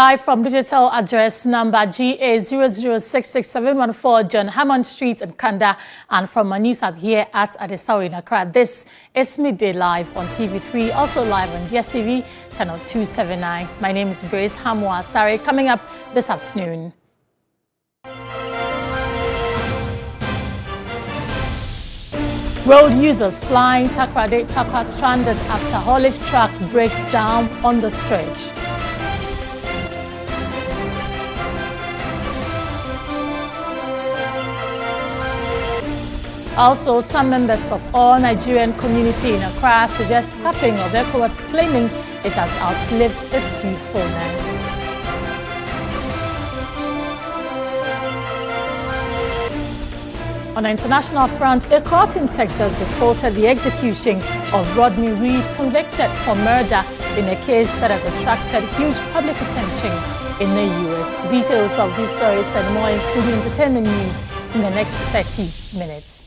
Live from digital address number GA0066714 John Hammond Street in Kanda, and from my news hub here at Adesawa in Accra. This is Midday Live on TV3, also live on DSTV channel 279. My name is Grace Hamwa Sari. Coming up this afternoon, road users plying Takoradi-Tarkwa stranded after haulage truck breaks down on the stretch. Also, some members of all Nigerian community in Accra suggest scrapping of ECOWAS, claiming it has outlived its usefulness. On the international front, a court in Texas has ordered the execution of Rodney Reed, convicted for murder in a case that has attracted huge public attention in the U.S. Details of these stories and more, including entertainment news, in the next 30 minutes.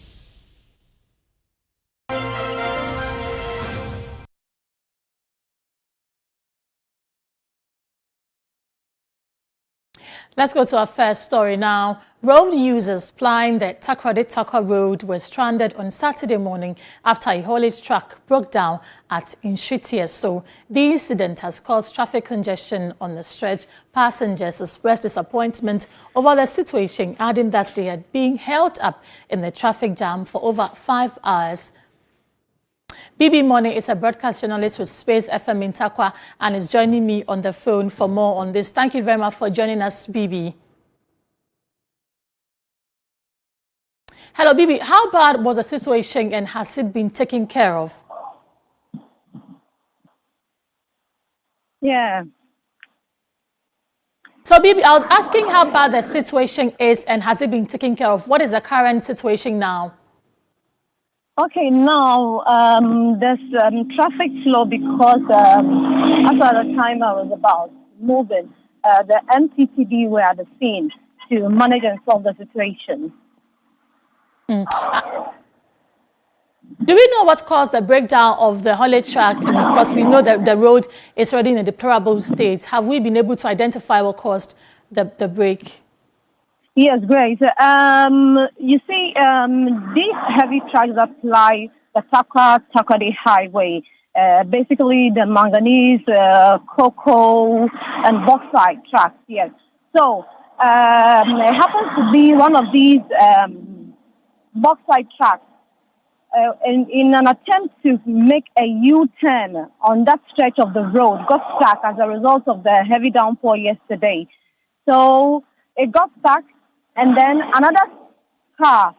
Let's go to our first story now. Road users plying the Takoradi-Tarkwa road were stranded on Saturday morning after a haulage truck broke down at Inshiti. So the incident has caused traffic congestion on the stretch. Passengers expressed disappointment over the situation, adding that they had been held up in the traffic jam for over 5 hours. Bibi Money is a broadcast journalist with Space FM in Tarkwa and is joining me on the phone for more on this. Thank you very much for joining us, Bibi. Hello, Bibi. How bad was the situation and has it been taken care of? Yeah. So, Bibi, I was asking how bad the situation is and has it been taken care of? What is the current situation now? Okay, now there's traffic flow because after the time I was about moving, the MTTB were at the scene to manage and solve the situation. Do we know what caused the breakdown of the haulage truck? Because we know that the road is already in a deplorable state. Have we been able to identify what caused the break? Yes, Grace. You see, these heavy trucks that ply the Takoradi Highway, basically the manganese, cocoa, and bauxite trucks, yes. So, it happens to be one of these bauxite trucks. In an attempt to make a U-turn on that stretch of the road, got stuck as a result of the heavy downpour yesterday. So, it got stuck. And then another car,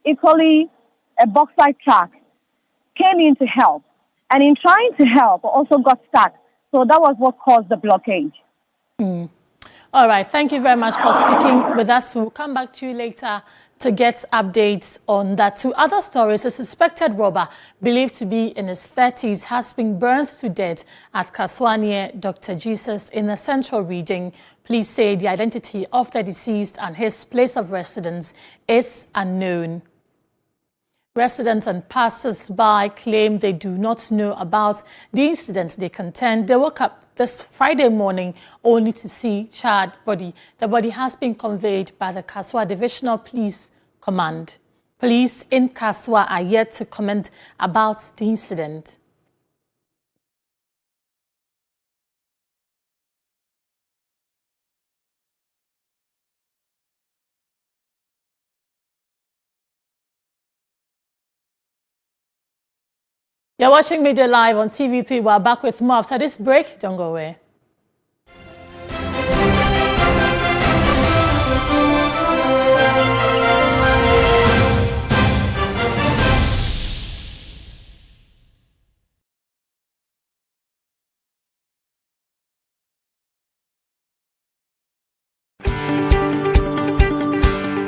equally a bauxite truck, came in to help. And in trying to help, also got stuck. So that was what caused the blockage. All right. Thank you very much for speaking with us. We'll come back to you later to get updates on that. To other stories, a suspected robber believed to be in his 30s has been burned to death at Kaswane, Dr. Jesus in the central region. Police say the identity of the deceased and his place of residence is unknown. Residents and passers-by claim they do not know about the incident. They contend they woke up this Friday morning only to see charred body. The body has been conveyed by the Kaswa Divisional Police Command. Police in Kaswa are yet to comment about the incident. You're watching Midday Live on TV3. We're back with more after this break. Don't go away.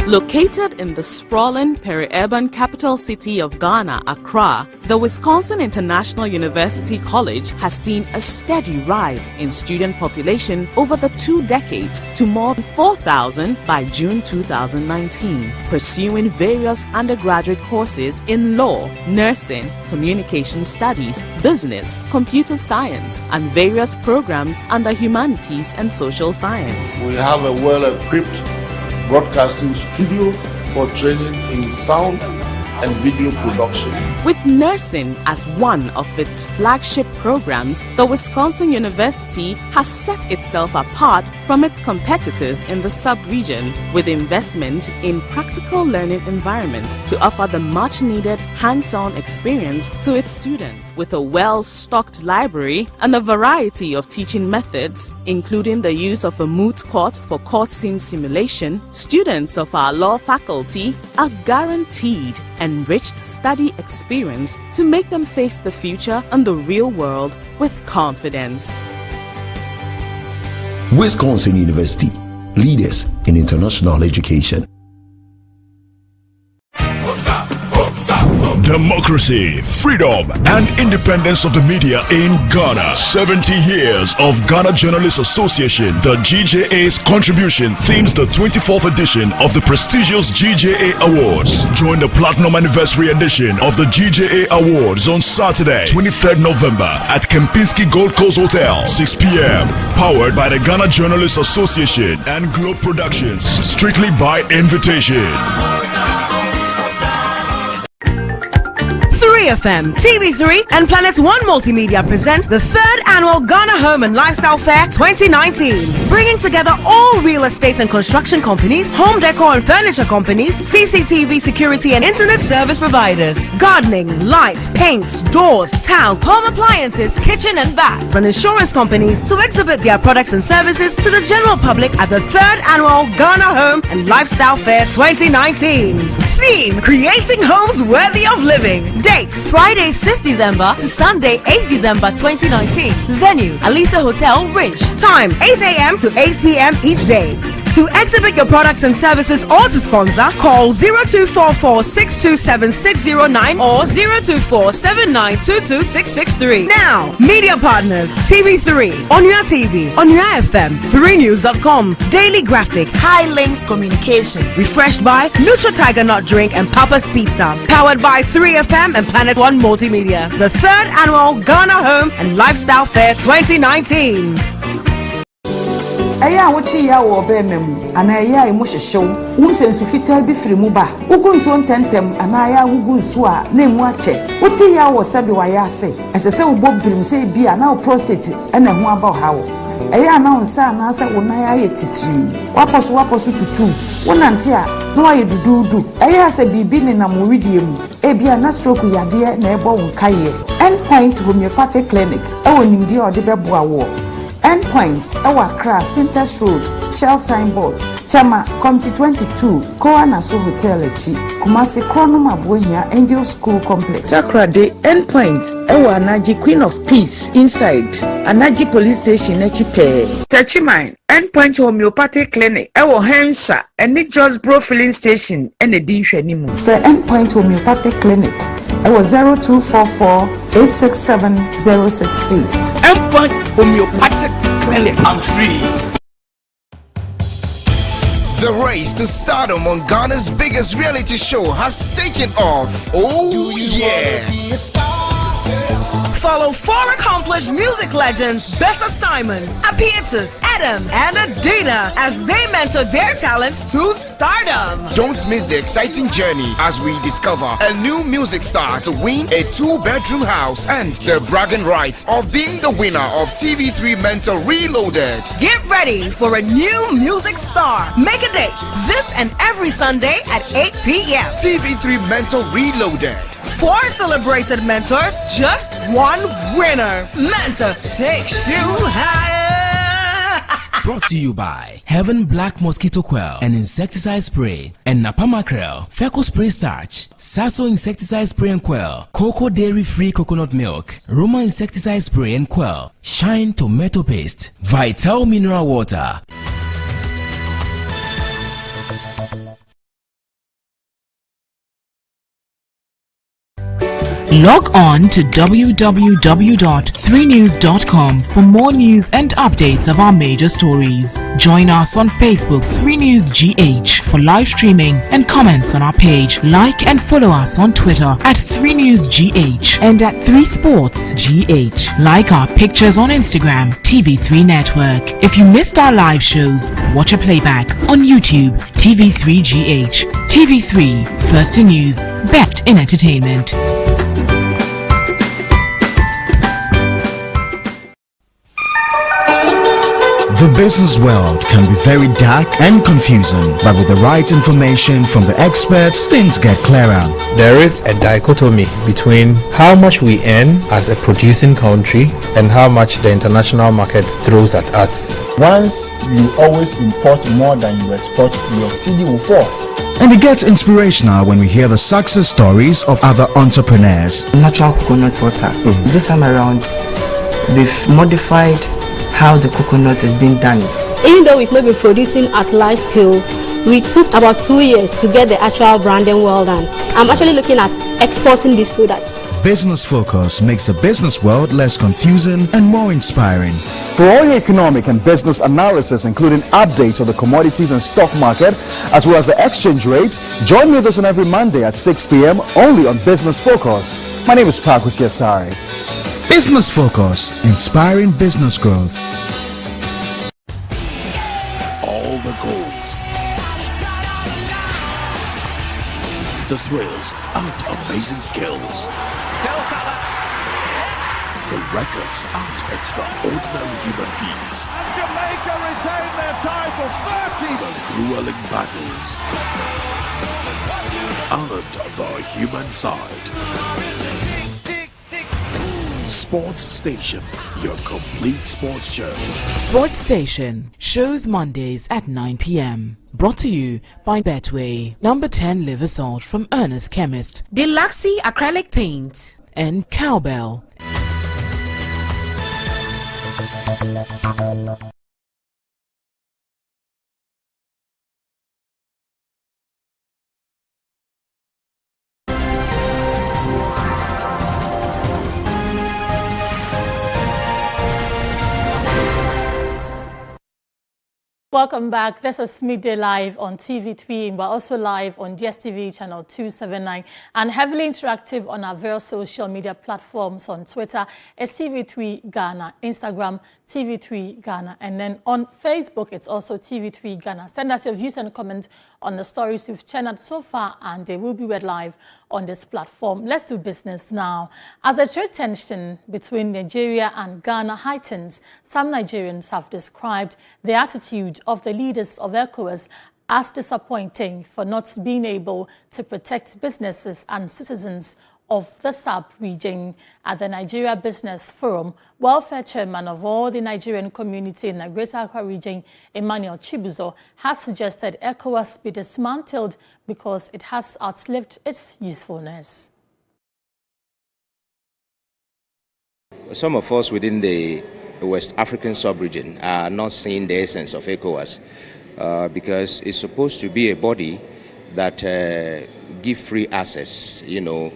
Located in the sprawling peri-urban capital city of Ghana, Accra, the Wisconsin International University College has seen a steady rise in student population over the 2 decades to more than 4,000 by June 2019, pursuing various undergraduate courses in law, nursing, communication studies, business, computer science, and various programs under humanities and social science. We have a well-equipped broadcasting studio for training in sound and video production. With nursing as one of its flagship programs, the Wisconsin University has set itself apart from its competitors in the sub-region with investment in practical learning environment to offer the much-needed hands-on experience to its students. With a well-stocked library and a variety of teaching methods, including the use of a moot court for court scene simulation, students of our law faculty are guaranteed enriched study experience to make them face the future and the real world with confidence. Wisconsin University, leaders in international education. Democracy, freedom, and independence of the media in Ghana. 70 years of Ghana Journalists Association. The GJA's contribution themes the 24th edition of the prestigious GJA Awards. Join the Platinum Anniversary edition of the GJA Awards on Saturday, 23rd November at Kempinski Gold Coast Hotel, 6 p.m. Powered by the Ghana Journalists Association and Globe Productions. Strictly by invitation. 3FM, TV3, and Planet One Multimedia present the 3rd annual Ghana Home and Lifestyle Fair 2019, bringing together all real estate and construction companies, home decor and furniture companies, CCTV security and internet service providers, gardening, lights, paints, doors, tiles, home appliances, kitchen and baths, and insurance companies to exhibit their products and services to the general public at the 3rd annual Ghana Home and Lifestyle Fair 2019. Theme: Creating Homes Worthy of Living. Date: Friday 6th December to Sunday 8th December 2019. Venue: Alisa Hotel, Ridge. Time: 8 a.m. to 8 p.m. each day. To exhibit your products and services or to sponsor, call 0244-627-609 or 024-7922-663. Now, media partners: TV3, Onuya TV, Onuya FM, 3news.com, Daily Graphic, High Links Communication, refreshed by Neutral Tiger Nut Drink and Papa's Pizza, powered by 3FM and Planet One Multimedia. The 3rd annual Ghana Home and Lifestyle Fair 2019. Aya woti ya wo be mem ana ya imo hyehyew wo sensu fitaa bi firi mu ba ugu nso ntentem ana ya ugu nso a na emu ache woti ya wo sebe wa ya ase esese wo bobrim se bi ana prostate ena hu aba ha wo aya na onsa na ase wo na ya titiri waposo tutu wo nante a na wa yedududu aya se bibi ne na mo widie mu ebia na stroke yade na ebo wo kaye Endpoint Homeopathic Clinic ewo nimdi ode beboa wo Endpoint, Ewa Accra, Spinters Road, Shell Signboard, Tema, Committee 22, Koanaso Hotel Echi, Kumasi Chronum Abuenya, Angel School Complex. Accra de Endpoint, Ewa Anaji Queen of Peace, inside, Anaji Police Station Echi Pe. Techimine, Endpoint Homeopathic Clinic, Ewa Hensa, and Nick Jones Bro Filling Station, and a D Shenimu. For Endpoint Homeopathic Clinic, it was 0244-867-068. Endpoint Homeopathic Clinic. I'm free. The race to stardom on Ghana's biggest reality show has taken off. Oh yeah! Follow 4 accomplished music legends, Bessa Simons, Apietus, Adam, and Adina as they mentor their talents to stardom. Don't miss the exciting journey as we discover a new music star to win a 2-bedroom house and the bragging rights of being the winner of TV3 Mentor Reloaded. Get ready for a new music star. Make a date this and every Sunday at 8 p.m. TV3 Mentor Reloaded. 4 celebrated mentors, just 1 winner. Mentor takes you higher. Brought to you by Heaven Black Mosquito Coil and Insecticide Spray, and Napamakrel, Feco Spray Starch, Sasso Insecticide Spray and Coil, Cocoa Dairy Free Coconut Milk, Roma Insecticide Spray and Coil, Shine Tomato Paste, Vital Mineral Water. Log on to www.3news.com for more news and updates of our major stories. Join us on Facebook 3 News GH for live streaming and comments on our page. Like and follow us on Twitter at 3 News GH and at 3 Sports GH. Like our pictures on Instagram, TV3 Network. If you missed our live shows, watch a playback on YouTube, TV3GH. TV3, first in news, best in entertainment. The business world can be very dark and confusing, but with the right information from the experts, things get clearer. There is a dichotomy between how much we earn as a producing country and how much the international market throws at us. Once you always import more than you export, your CD will fall. And it gets inspirational when we hear the success stories of other entrepreneurs. Natural coconut water. This time around, we've modified how the coconut is being done. Even though we've not been producing at large scale, we took about 2 years to get the actual branding well done. I'm actually looking at exporting this product. Business Focus makes the business world less confusing and more inspiring. For all your economic and business analysis, including updates on the commodities and stock market, as well as the exchange rates, join me this and every Monday at 6 p.m. only on Business Focus. My name is Pakus Yasari. Business Focus, inspiring business growth. All the goals, the thrills and amazing skills, the records and extraordinary human feats, and Jamaica retain their title 30. The grueling battles, and the human side. Sports Station, your complete sports show. Sports Station shows Mondays at 9 p.m. Brought to you by Betway. Number 10 liver salt from Ernest Chemist. Deluxy acrylic paint. And Cowbell. Welcome back. This is Midday Live on TV3. We're also live on DSTV channel 279 and heavily interactive on our various social media platforms. On Twitter, it's TV3 Ghana, Instagram, TV3 Ghana, and then on Facebook, it's also TV3 Ghana. Send us your views and comments on the stories we've channeled so far, and they will be read live on this platform. Let's do business now. As the trade tension between Nigeria and Ghana heightens, some Nigerians have described the attitude of the leaders of ECOWAS as disappointing for not being able to protect businesses and citizens of the sub-region. At the Nigeria Business Forum, welfare chairman of all the Nigerian community in the Greater Accra region, Emmanuel Chibuzo, has suggested ECOWAS be dismantled because it has outlived its usefulness. Some of us within the West African sub-region are not seeing the essence of ECOWAS because it's supposed to be a body that give free access,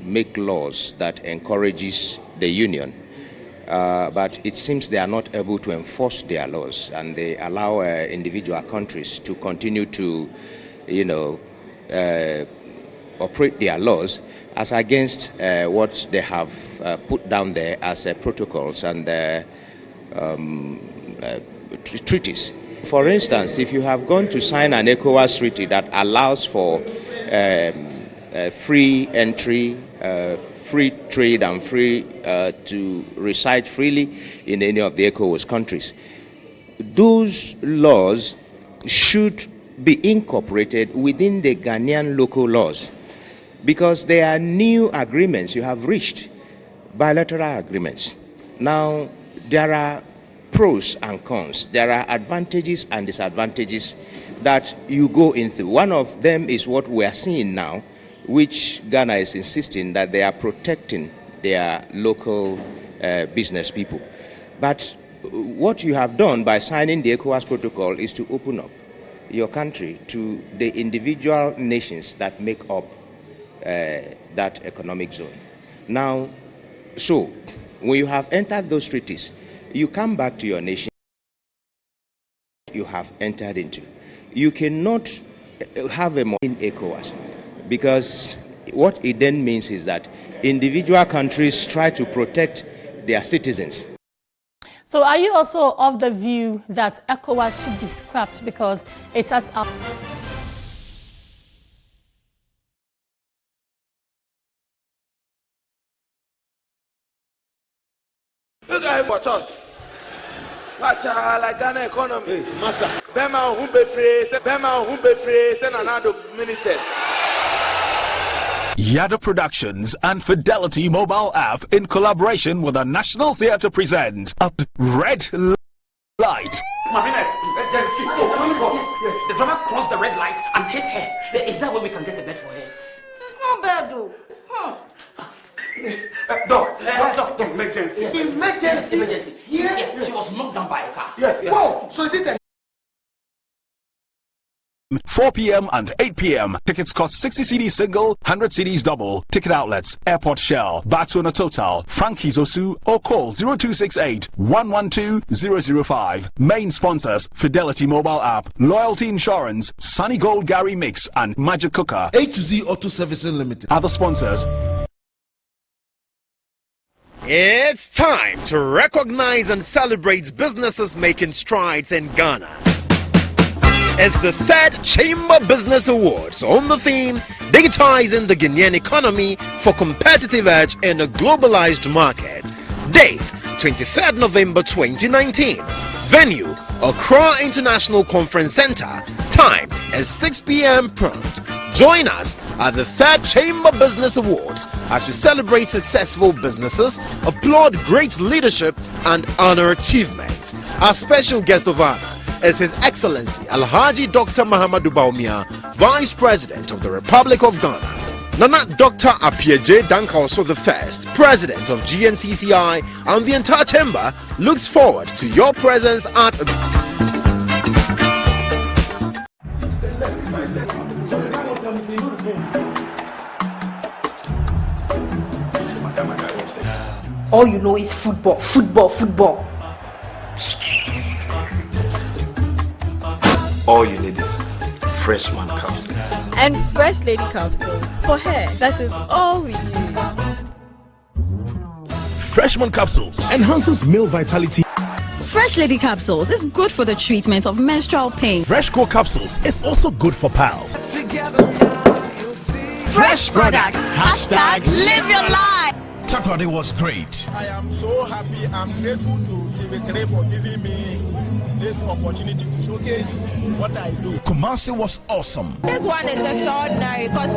make laws that encourages the union. But it seems they are not able to enforce their laws, and they allow individual countries to continue to, operate their laws as against what they have put down there as protocols and treaties. For instance, if you have gone to sign an ECOWAS treaty that allows for free entry, free trade, and free to reside freely in any of the ECOWAS countries, those laws should be incorporated within the Ghanaian local laws, because there are new agreements you have reached, bilateral agreements. Now, there are pros and cons. There are advantages and disadvantages that you go into. One of them is what we are seeing now, which Ghana is insisting that they are protecting their local business people. But what you have done by signing the ECOWAS protocol is to open up your country to the individual nations that make up that economic zone. Now, so when you have entered those treaties, you come back to your nation you have entered into. You cannot have a more in ECOWAS, because what it then means is that individual countries try to protect their citizens. So are you also of the view that ECOWAS should be scrapped because it has... Look at what us. Like Ghana economy. Master. Bema who be praised and another ministers. Yada Productions and Fidelity mobile app in collaboration with the National Theatre present a Red Light. Yes. The driver crossed the red light and hit her. Is that where we can get a bed for her? It's not bad though. Doc, emergency. Yes, Emergency. emergency. Yeah. She was knocked down by a car. Yes. Yeah. Whoa. So is it a 4 p.m. and 8 p.m. Tickets cost 60 cedis single, 100 cedis double. Ticket outlets: Airport Shell, Batuna Total, Frankie's Osu, or call 0268 112 005. Main sponsors: Fidelity mobile app, Loyalty Insurance, Sunny Gold Gary Mix, and Magic Cooker. A to Z Auto Servicing Limited. Other sponsors. It's time to recognize and celebrate businesses making strides in Ghana. It's the 3rd Chamber Business Awards on the theme Digitizing the Ghanaian Economy for Competitive Edge in a Globalized Market. Date 23rd November 2019. Venue Accra International Conference Center. Time is 6 p.m. prompt. Join us at the 3rd Chamber Business Awards as we celebrate successful businesses, applaud great leadership, and honor achievements. Our special guest of honor is His Excellency Alhaji Dr. Mahamadou Bawumia, Vice President of the Republic of Ghana. Nana Dr. Appiaje Dankalso I, President of GNCCI, and the entire chamber looks forward to your presence at all you know is football. All you need is Freshman capsules. And Fresh Lady capsules. For hair, that is all we use. Freshman capsules enhances male vitality. Fresh Lady capsules is good for the treatment of menstrual pain. Fresh Core capsules is also good for pals. Fresh products. Hashtag live your life. Takrady was great. I am so happy. I'm grateful to TV3 for giving me this opportunity to showcase what I do. Kumasi was awesome. This one is extraordinary because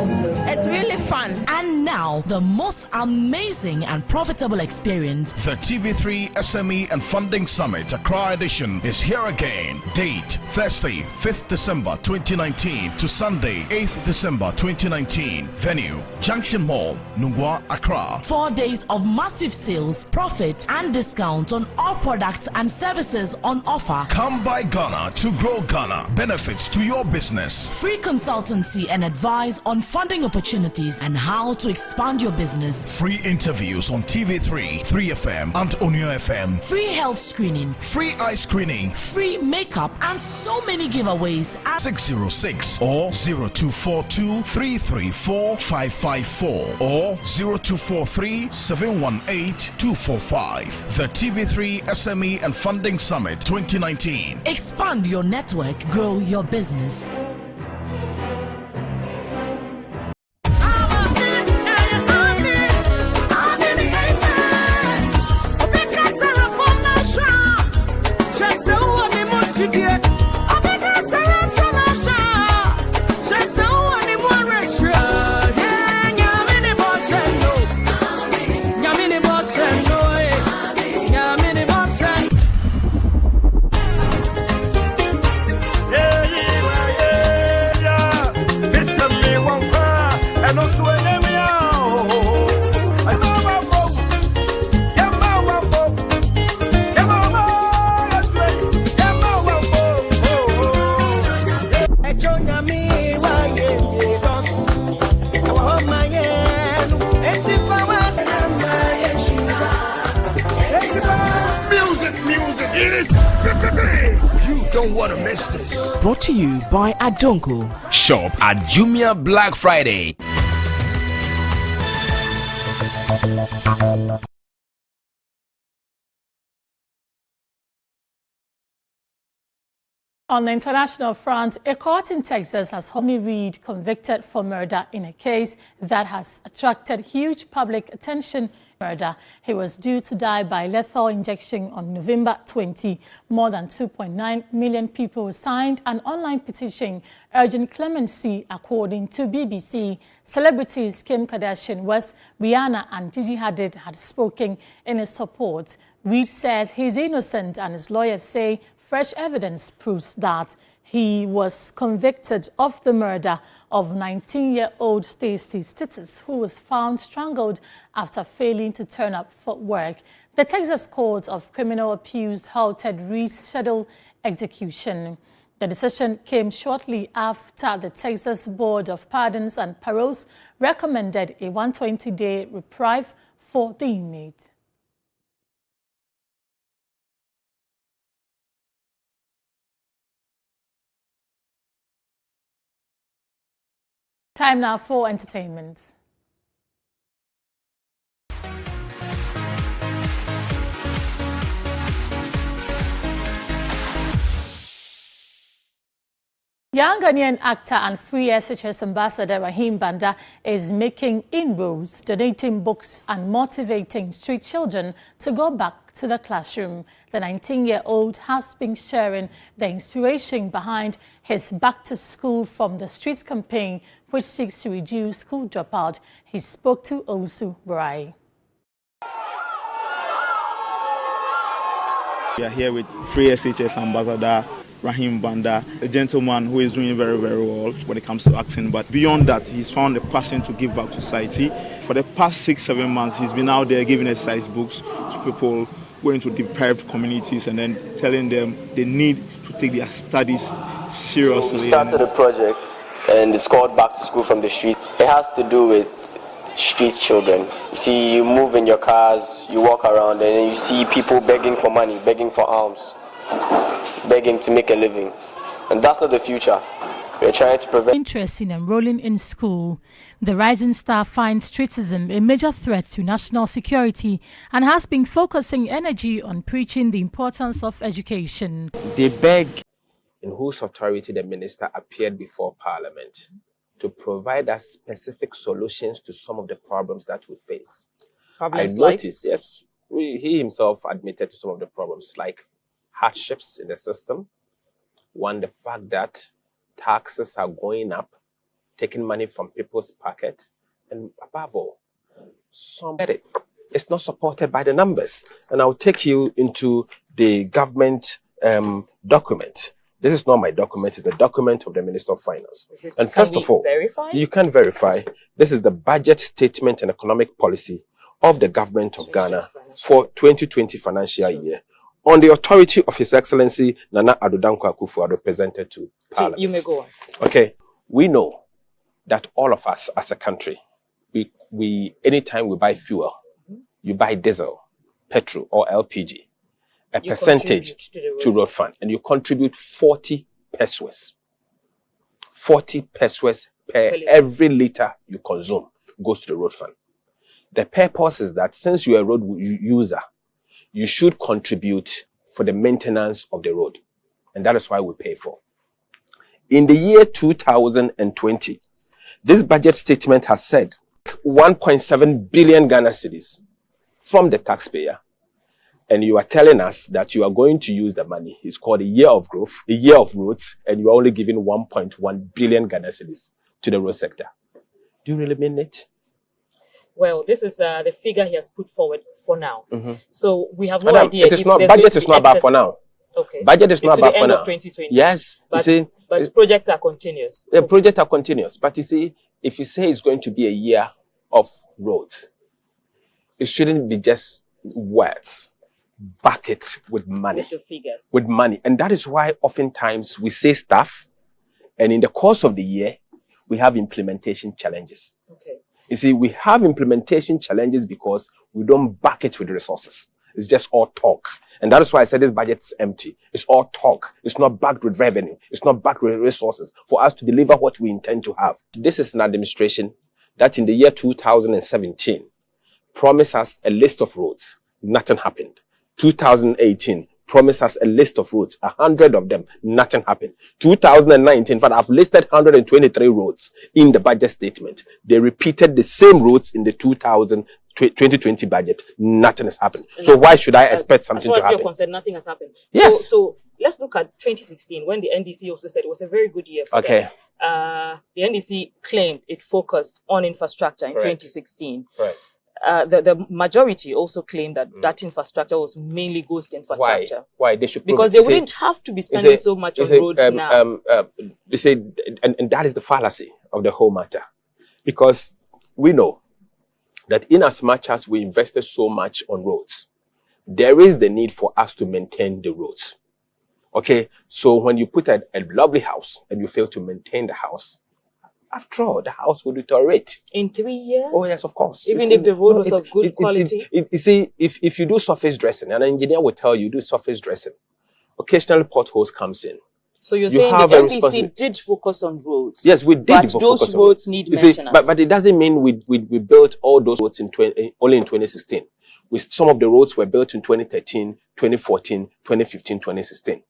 it's really fun. And now, the most amazing and profitable experience. The TV3 SME and Funding Summit Accra edition is here again. Date Thursday, 5th December 2019 to Sunday, 8th December 2019. Venue Junction Mall, Nungwa, Accra. 4 days of massive sales, profit, and discount on all products and services on offer. Come by Ghana to grow Ghana. Benefits to your business. Free consultancy and advice on funding opportunities and how to expand your business. Free interviews on TV3, 3FM, and Onyo FM. Free health screening. Free eye screening. Free makeup and so many giveaways at 606 or 0242 334 554 or 0243 718 245. The TV3 SME and Funding Summit 2019. Expand your network, grow your business. It's big. You don't want to miss this. Brought to you by Adonko. Shop at Jumia Black Friday. On the international front, a court in Texas has Hodney Reed convicted for murder in a case that has attracted huge public attention. He was due to die by lethal injection on November 20. More than 2.9 million people signed an online petition urging clemency, according to BBC. Celebrities Kim Kardashian, West, Rihanna and Gigi Hadid had spoken in his support. Reed says he's innocent and his lawyers say fresh evidence proves that he was convicted of the murder of 19-year-old Stacey Stites, who was found strangled after failing to turn up for work. The Texas Court of Criminal Appeals halted Reed's scheduled execution. The decision came shortly after the Texas Board of Pardons and Paroles recommended a 120-day reprieve for the inmate. Time now for entertainment. Young Ghanaian actor and free SHS ambassador Rahim Banda is making inroads, donating books and motivating street children to go back to the classroom. The 19-year-old has been sharing the inspiration behind his Back to School from the Streets campaign, which seeks to reduce school dropout. He spoke to Osu Burai. We are here with free SHS ambassador Rahim Banda, a gentleman who is doing very, very well when it comes to acting. But beyond that, he's found a passion to give back to society. For the past 6-7 months, he's been out there giving exercise books to people going to deprived communities and then telling them they need to take their studies seriously. We started a project and it's called Back to School from the Street. It has to do with street children. You see, you move in your cars, you walk around and then you see people begging for money, begging for alms, begging to make a living. And that's not the future. We're trying to prevent interest in enrolling in school. The rising star finds streetism a major threat to national security and has been focusing energy on preaching the importance of education. They beg in whose authority the minister appeared before Parliament to provide us specific solutions to some of the problems that we face. I noticed, yes, he himself admitted to some of the problems, like hardships in the system. One, the fact that taxes are going up, taking money from people's pocket, and above all, it's not supported by the numbers. And I'll take you into the government document. This is not my document, it's the document of the Minister of Finance. And first of all, you can verify, this is the budget statement and economic policy of the government of Ghana for 2020 financial year, on the authority of His Excellency Nana Addo Dankwa Akufo-Addo, presented to Parliament. You may go on. Okay, we know that all of us as a country, we anytime we buy fuel, you buy diesel, petrol or LPG, a percentage to road fund, and you contribute 40 pesos. 40 pesos per every liter you consume goes to the road fund. The purpose is that since you're a road user, you should contribute for the maintenance of the road. And that is why we pay for. In the year 2020, this budget statement has said 1.7 billion Ghana cedis from the taxpayer. And you are telling us that you are going to use the money. It's called a year of growth, a year of roads, and you are only giving 1.1 billion Ghana cedis to the road sector. Do you really mean it? Well, this is the figure he has put forward for now. So we have no Madam, idea. It is not, budget is not bad for now. Okay. Budget is not bad for end now. Of 2020. Yes. But projects are continuous. The projects are continuous. But you see, if you say it's going to be a year of roads, it shouldn't be just words. Back it with money. With the figures. With money. And that is why oftentimes we say stuff, and in the course of the year, we have implementation challenges. Okay. You see, we have implementation challenges because we don't back it with resources. It's just all talk. And that is why I said this budget is empty. It's all talk. It's not backed with revenue. It's not backed with resources for us to deliver what we intend to have. This is an administration that in the year 2017 promised us a list of roads. Nothing happened. 2018 promised us a list of roads, 100 of them. Nothing happened. 2019, in fact, I've listed 123 roads in the budget statement. They repeated the same roads in the 2020 budget. Nothing has happened. So why should I expect something to happen? As far as you're concerned, nothing has happened. Yes. So let's look at 2016 when the NDC also said it was a very good year for them. The NDC claimed it focused on infrastructure in 2016. Right. The majority also claimed that that infrastructure was mainly ghost infrastructure. Why? They should because they wouldn't have to be spending so much on roads now. They say, and that is the fallacy of the whole matter, because we know that in as much as we invested so much on roads, there is the need for us to maintain the roads. Okay, so when you put a lovely house and you fail to maintain the house, after all, the house will deteriorate. In 3 years? Oh, yes, of course. Even if the road was of good quality? You see, if you do surface dressing, an engineer will tell you do surface dressing, occasionally potholes comes in. So you're saying the NDC did focus on roads? Yes, we did. But those roads need maintenance. But it doesn't mean we built all those roads only in 2016. Some of the roads were built in 2013, 2014, 2015, 2016.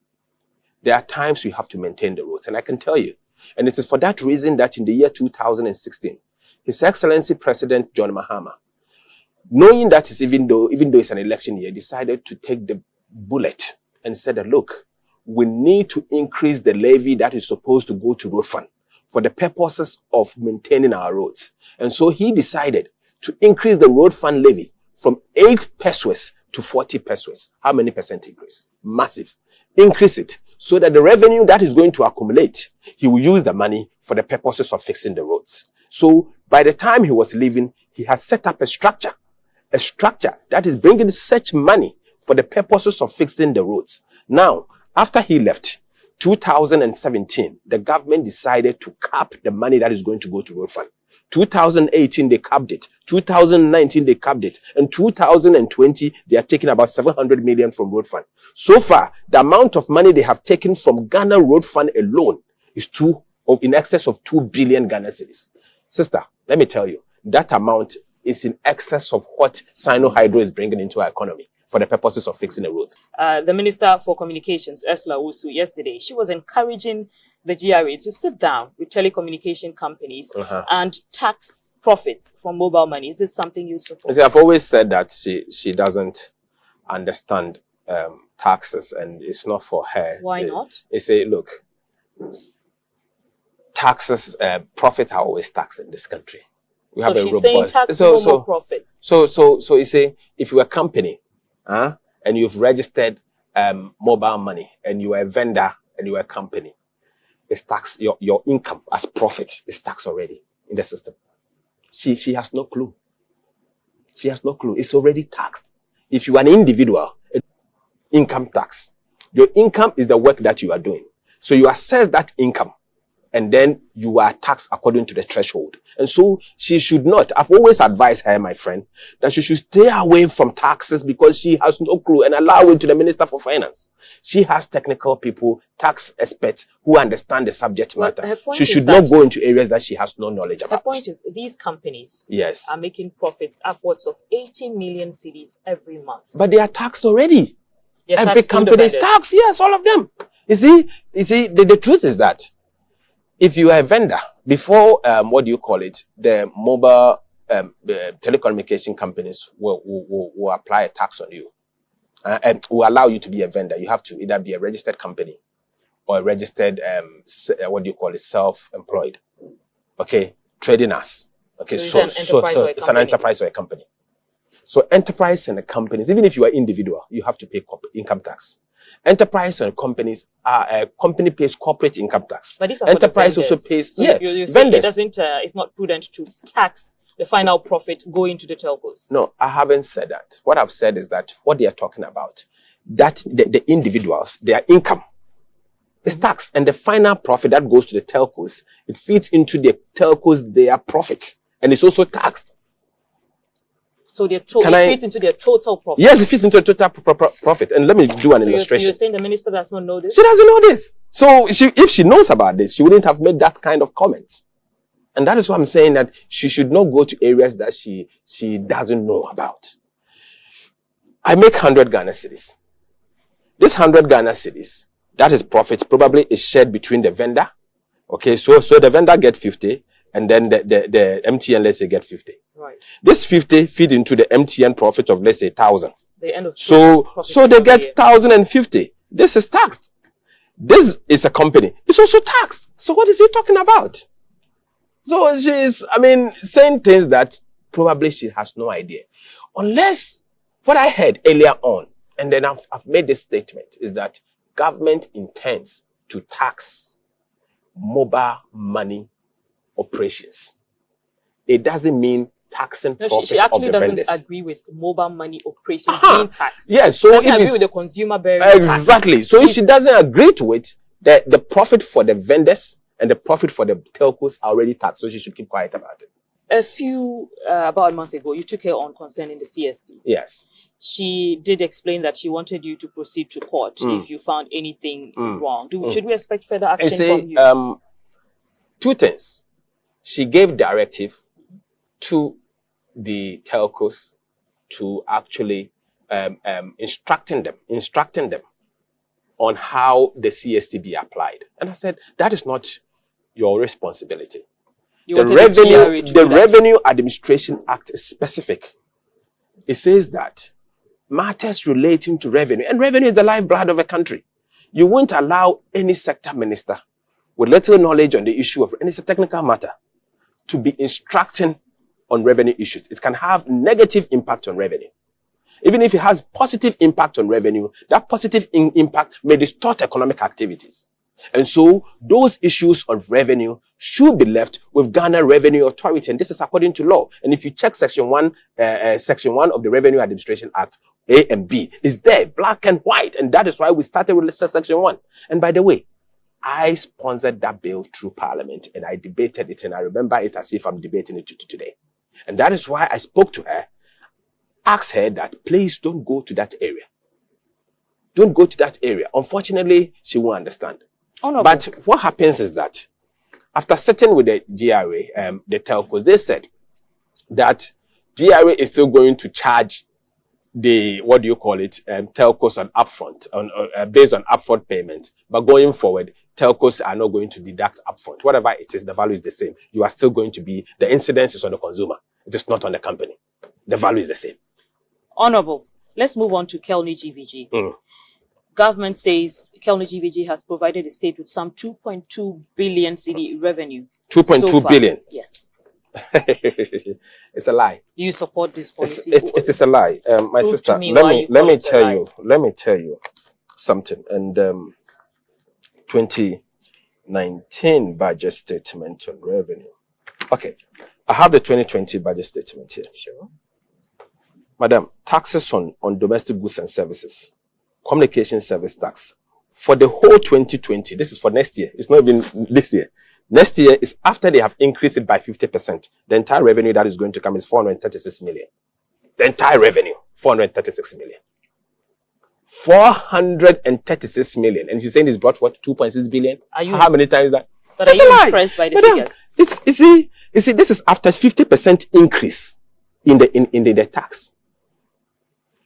There are times you have to maintain the roads, and I can tell you. And it is for that reason that in the year 2016, His Excellency President John Mahama, knowing that even though it's an election year, decided to take the bullet and said that, look, we need to increase the levy that is supposed to go to road fund for the purposes of maintaining our roads. And so he decided to increase the road fund levy from 8 pesos to 40 pesos. How many percent increase? Massive. Increase it so that the revenue that is going to accumulate, he will use the money for the purposes of fixing the roads. So by the time he was leaving, he had set up a structure that is bringing such money for the purposes of fixing the roads. Now, after he left, 2017, the government decided to cap the money that is going to go to road fund. 2018, they capped it. 2019, they capped it. And 2020, they are taking about 700 million from road fund. So far, the amount of money they have taken from Ghana road fund alone is in excess of 2 billion Ghana cedis. Sister, let me tell you, that amount is in excess of what Sino Hydro is bringing into our economy for the purposes of fixing the roads. The Minister for Communications, Ursula Owusu, yesterday, she was encouraging the GRA to sit down with telecommunication companies and tax profits from mobile money. Is this something you'd support? See, I've always said that she doesn't understand taxes, and it's not for her. Why not? They say, look, taxes, profit are always taxed in this country. We have a robust. Saying tax more profits. So you say, if you're a company, and you've registered mobile money, and you are a vendor, and you are a company, it's taxed. Your income as profit is taxed already in the system. She has no clue. She has no clue. It's already taxed. If you are an individual, income tax. Your income is the work that you are doing. So you assess that income, and then you are taxed according to the threshold. And so she should not. I've always advised her, my friend, that she should stay away from taxes because she has no clue, and allow it to the Minister for Finance. She has technical people, tax experts who understand the subject matter. She should not go into areas that she has no knowledge about. The point is, these companies are making profits upwards of 80 million cedis every month. But they are taxed already. Every company is taxed. Yes, all of them. You see, the truth is that if you are a vendor, before, the mobile telecommunication companies will apply a tax on you and will allow you to be a vendor. You have to either be a registered company or a registered, self-employed. Okay, trading as. Okay, so it's an enterprise or a company. So enterprise and the companies, even if you are individual, you have to pay income tax. Enterprise and companies company pays corporate income tax. But these are enterprise also pays vendors. It's not prudent to tax the final profit going to the telcos. No, I haven't said that. What I've said is that what they are talking about, that the individuals, their income is taxed, and the final profit that goes to the telcos, it feeds into the telcos their profit, and it's also taxed. So it fits into their total profit. Yes, it fits into the total profit. And let me do an illustration. You're saying the minister does not know this? She doesn't know this. So if she knows about this, she wouldn't have made that kind of comments. And that is why I'm saying that she should not go to areas that she doesn't know about. I make 100 Ghana cedis. This 100 Ghana cedis, that is profit, probably is shared between the vendor. Okay, so the vendor get 50, and then the MTN, let's say, get 50. Right. This 50 feed into the MTN profit of, let's say, 1,000. The end of so they get 1,050. This is taxed. This is a company. It's also taxed. So what is he talking about? So she's, saying things that probably she has no idea. Unless what I heard earlier on, and then I've made this statement, is that government intends to tax mobile money operations. It doesn't mean taxing profit she actually of the doesn't vendors. agree with mobile money operations being taxed. Yes, so doesn't if agree with the consumer bearing exactly. tax. So if she doesn't agree to it, the profit for the vendors and the profit for the telcos are already taxed, so she should keep quiet about it. About a month ago, you took her on concerning the CST. Yes. She did explain that she wanted you to proceed to court if you found anything wrong. Should we expect further action from you? Two things. She gave directive to the telcos to actually instructing them on how the CST be applied. And I said, that is not your responsibility. The Revenue Administration Act is specific. It says that matters relating to revenue, and revenue is the lifeblood of a country. You won't allow any sector minister with little knowledge on the issue of any technical matter to be instructing on revenue issues. It can have negative impact on revenue. Even if it has positive impact on revenue, that positive impact may distort economic activities. And so those issues of revenue should be left with Ghana Revenue Authority. And this is according to law. And if you check section 1 of the Revenue Administration Act, A and B, is there, black and white. And that is why we started with section 1. And by the way, I sponsored that bill through Parliament and I debated it. And I remember it as if I'm debating it today. And that is why I spoke to her, asked her that please don't go to that area. Don't go to that area. Unfortunately, she won't understand. But what happens is that after sitting with the GRA, the telcos, they said that GRA is still going to charge the, telcos on upfront, based on upfront payment. But going forward, telcos are not going to deduct upfront. Whatever it is, the value is the same. You are still going to be, the incidence is on the consumer. It is not on the company. The value is the same. Honorable, let's move on to Kelny GVG. Government says Kelny GVG has provided the state with some 2.2 billion cedi revenue. 2.2 billion? Yes. It's a lie. Do you support this policy? It is a lie. My sister, let me tell you something. And 2019 budget statement on revenue. Okay. I have the 2020 budget statement here. Sure. Madam, taxes on domestic goods and services, communication service tax, for the whole 2020, this is for next year, it's not even this year. Next year is after they have increased it by 50%. The entire revenue that is going to come is 436 million. The entire revenue, 436 million. 436 million. And she's saying it's brought what, 2.6 billion? How many times that? But are you impressed by the figures? You see, this is after 50% increase in the tax.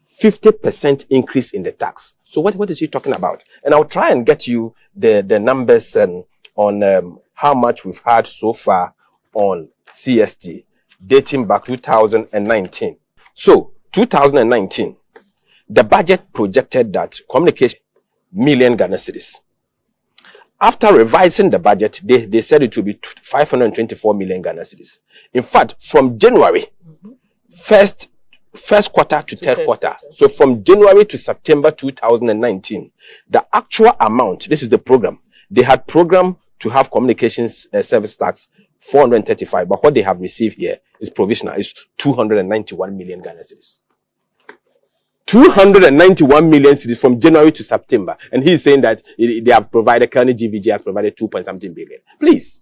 50% increase in the tax. So what is she talking about? And I'll try and get you the numbers on how much we've had so far on CST dating back 2019. So 2019, the budget projected that communication million Ghana cedis. After revising the budget, they said it would be 524 million Ghana cedis. In fact, from January, first quarter to third quarter. So from January to September 2019, the actual amount, this is the program, they had programmed to have communications service tax 435, but what they have received here is provisional, is 291 million Ghana cedis. 291 million cedis from January to September. And he's saying that they have provided, Kelny GVG has provided 2.something billion. Please,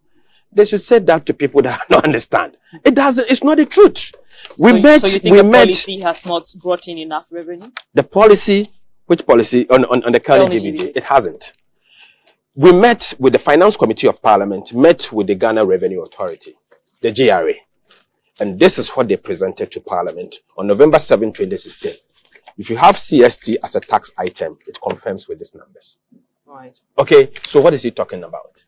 they should say that to people that don't understand. It's not the truth. So you think the policy has not brought in enough revenue? The policy, which policy on the Kelny GVG? It hasn't. We met with the Finance Committee of Parliament, met with the Ghana Revenue Authority, the GRA, and this is what they presented to Parliament on November 7, 2016. If you have CST as a tax item, it confirms with these numbers. Right. Okay, so what is he talking about?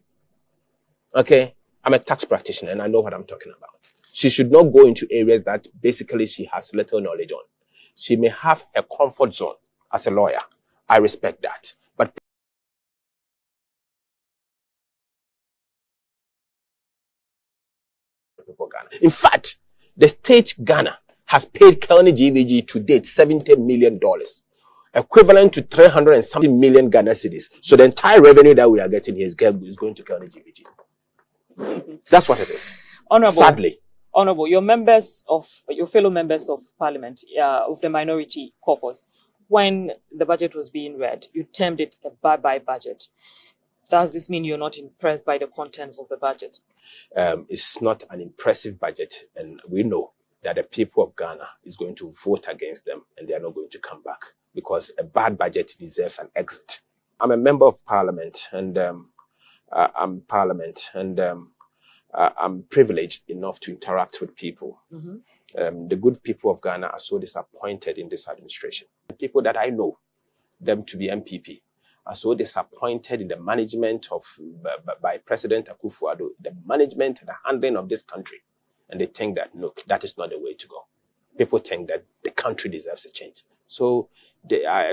Okay, I'm a tax practitioner and I know what I'm talking about. She should not go into areas that basically she has little knowledge on. She may have a comfort zone as a lawyer. I respect that. But in fact, the state Ghana has paid Kelny GVG to date $70 million, equivalent to 300 and something million Ghana cedis. So the entire revenue that we are getting here is going to Kelny GVG. That's what it is. Honorable, sadly. Honorable, your fellow members of Parliament, of the minority caucus, when the budget was being read, you termed it a bye-bye budget. Does this mean you're not impressed by the contents of the budget? It's not an impressive budget, and we know that the people of Ghana is going to vote against them, and they are not going to come back because a bad budget deserves an exit. I'm a member of Parliament, and I'm privileged enough to interact with people. Mm-hmm. The good people of Ghana are so disappointed in this administration. The people that I know, them to be MPP, are so disappointed in the management of by President Akufo-Addo, the management and the handling of this country. And they think that, look, that is not the way to go. People think that the country deserves a change. So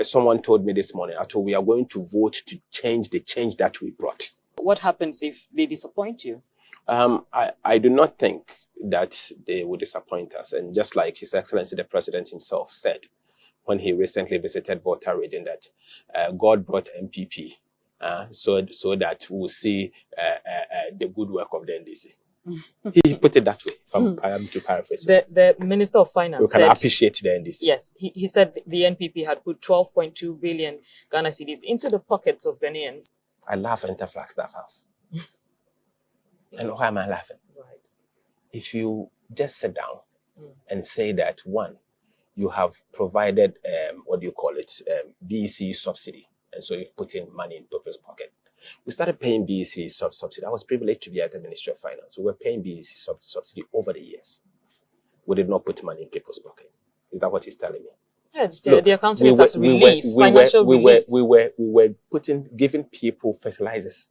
someone told me this morning, we are going to vote to change the change that we brought. What happens if they disappoint you? I do not think that they will disappoint us. And just like His Excellency the President himself said, when he recently visited Volta region, that God brought MPP so that we'll see the good work of the NDC. He put it that way, if I am to paraphrase. The Minister of Finance we can appreciate the NDC. Yes, he said the NPP had put 12.2 billion Ghana cedis into the pockets of Ghanaians. I laugh at Interflag Staff House. And why am I laughing? Right. If you just sit down and say that, one, you have provided, BEC subsidy. And so you've put in money in people's pocket. We started paying BEC subsidy. I was privileged to be at the Ministry of Finance. We were paying BEC subsidy over the years. We did not put money in people's pocket. Is that what he's telling me? Yeah, the accounting has relief, financial relief. We were giving people fertilizers.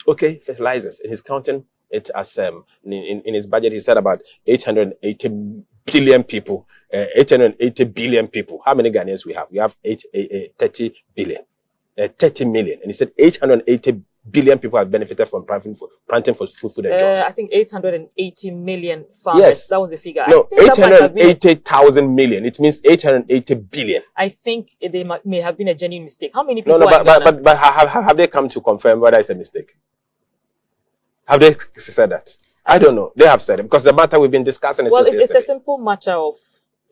Okay, fertilizers. In his counting, it as in his budget, he said about 880 billion people, 880 billion people. How many Ghanaians we have? We have 30 billion, 30 million. And he said 880 billion people have benefited from planting for food and jobs. I think 880 million farmers. Yes. That was the figure. No, 880,000 million. It means 880 billion. I think they may have been a genuine mistake. How many people but have they come to confirm whether it's a mistake? Have they said that? I don't know. They have said it because the matter we've been discussing is it's a simple matter of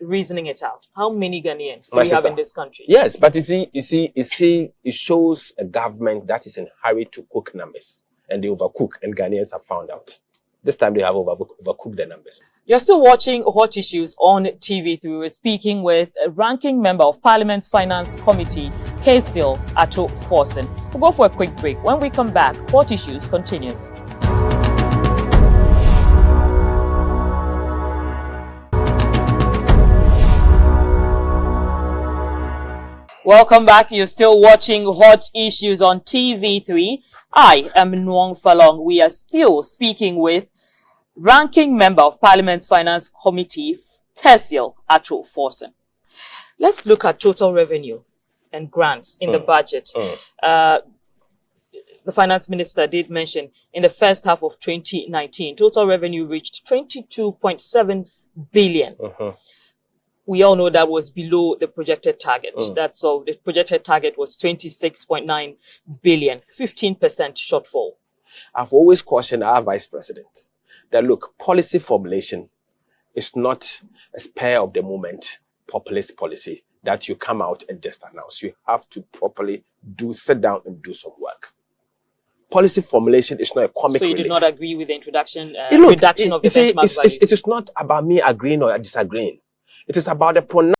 reasoning it out. How many Ghanaians do we have in this country? Yes, but you see, it shows a government that is in a hurry to cook numbers, and they overcook, and Ghanaians have found out. This time they have overcooked the numbers. You're still watching Hot Issues on TV3. We're speaking with a ranking member of Parliament's Finance Committee, Kaysil Ato Forson. We'll go for a quick break. When we come back, Hot Issues continues. Welcome back. You're still watching Hot Issues on TV3. I am Nwong Falong. We are still speaking with ranking member of Parliament's Finance Committee, Kaysil Ato Forson. Let's look at total revenue and grants in the budget. The Finance Minister did mention in the first half of 2019, total revenue reached 22.7 billion. We all know that was below the projected target. That's all. The projected target was 26.9 billion, 15% shortfall. I've always cautioned our Vice President that, look, policy formulation is not a spur of the moment populist policy that you come out and just announce. You have to properly sit down and do some work. policy formulation is not a comic So you relief. did not agree with the introduction, Look, reduction of the benchmark values? It is not about me agreeing or disagreeing. It is about the pronouncement.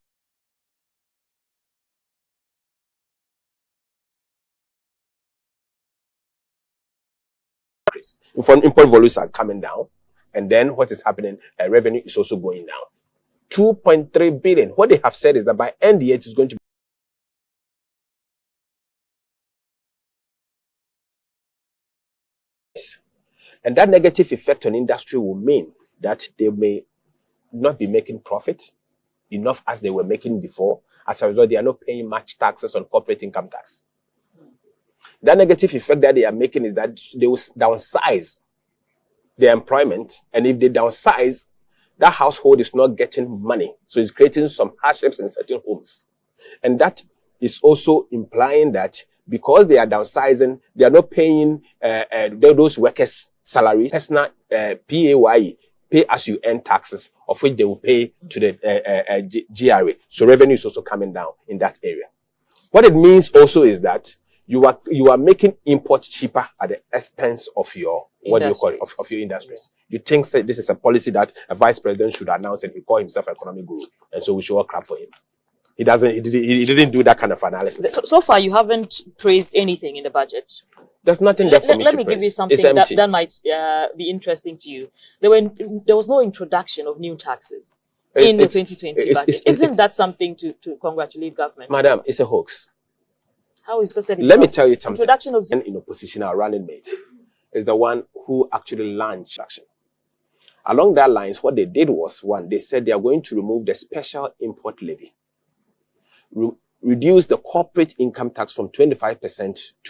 Import volumes are coming down, and then what is happening? Revenue is also going down. 2.3 billion. What they have said is that by end year it is going to be. And that negative effect on industry will mean that they may not be making profit enough as they were making before. As a result, they are not paying much taxes on corporate income tax. That negative effect that they are making is that they will downsize their employment. And if they downsize, that household is not getting money. So it's creating some hardships in certain homes. And that is also implying that because they are downsizing, they are not paying those workers' salary, personal PAYE, pay as you earn taxes, of which they will pay to the GRA. So revenue is also coming down in that area. What it means also is that you are making imports cheaper at the expense of your of your industries. You think this is a policy that a vice president should announce, and he call himself economic guru, and so we should all clap for him. He didn't do that kind of analysis. So far, you haven't praised anything in the budget. There's nothing there for me to praise. Let me give you something that might be interesting to you. There was no introduction of new taxes in the 2020 budget. Isn't that something to congratulate government? Madam, it's a hoax. How is this? Let me tell you something. Introduction of in opposition, our running mate is the one who actually launched action. Along that lines, what they did was, one, they said they are going to remove the special import levy, reduce the corporate income tax from 25% to